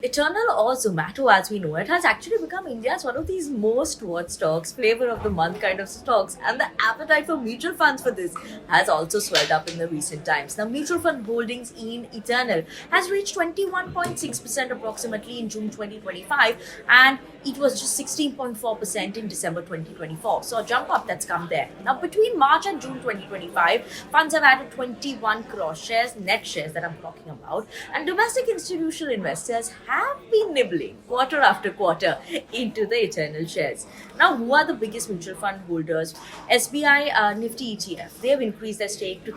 Eternal or Zomato, as we know it, has actually become India's one of these most watched stocks, flavor of the month kind of stocks, and the appetite for mutual funds for this has also swelled up in the recent times. Now, mutual fund holdings in Eternal has reached 21.6% approximately in June 2025, and it was just 16.4% in December 2024. So, a jump up that's come there. Now, between March and June 2025, funds have added 21 crore shares, net shares that I'm talking about, and domestic institutional investors have been nibbling quarter after quarter into the Eternal shares. Now, who are the biggest mutual fund holders? SBI Nifty ETF. They have increased their stake to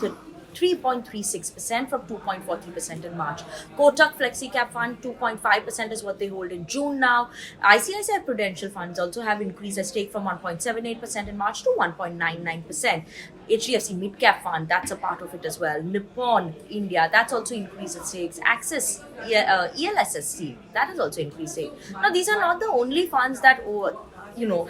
3.36% from 2.43% in March. Kotak Flexi Cap Fund 2.5% is what they hold in June now. ICICI Prudential Funds also have increased their stake from 1.78% in March to 1.99%. HDFC Mid Cap Fund, that's a part of it as well. Nippon India, that's also increased its stakes. Axis ELSSC, that has also increased stake. Now, these are not the only funds that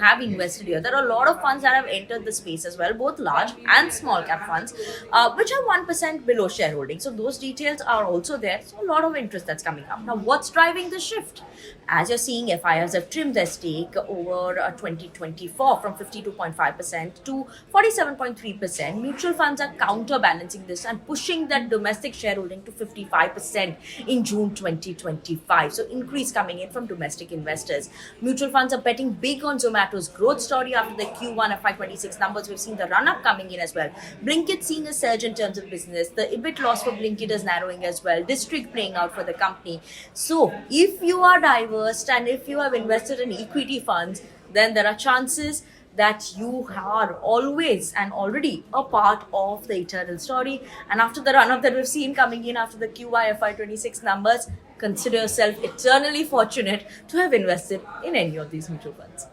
have invested here. There are a lot of funds that have entered the space as well, both large and small cap funds, which are 1% below shareholding. So those details are also there. So a lot of interest that's coming up. Now, what's driving the shift? As you're seeing, FIRs have trimmed their stake over 2024 from 52.5% to 47.3%. Mutual funds are counterbalancing this and pushing that domestic shareholding to 55% in June 2025. So increase coming in from domestic investors. Mutual funds are betting big on Zomato's growth story after the Q1 FY26 numbers. We've seen the run-up coming in as well. Blinkit seeing a surge in terms of business. The EBIT loss for Blinkit is narrowing as well. District playing out for the company. So if you are diverse and if you have invested in equity funds, then there are chances that you are always and already a part of the Eternal story. And after the run-up that we've seen coming in after the QY FY26 numbers, consider yourself eternally fortunate to have invested in any of these mutual funds.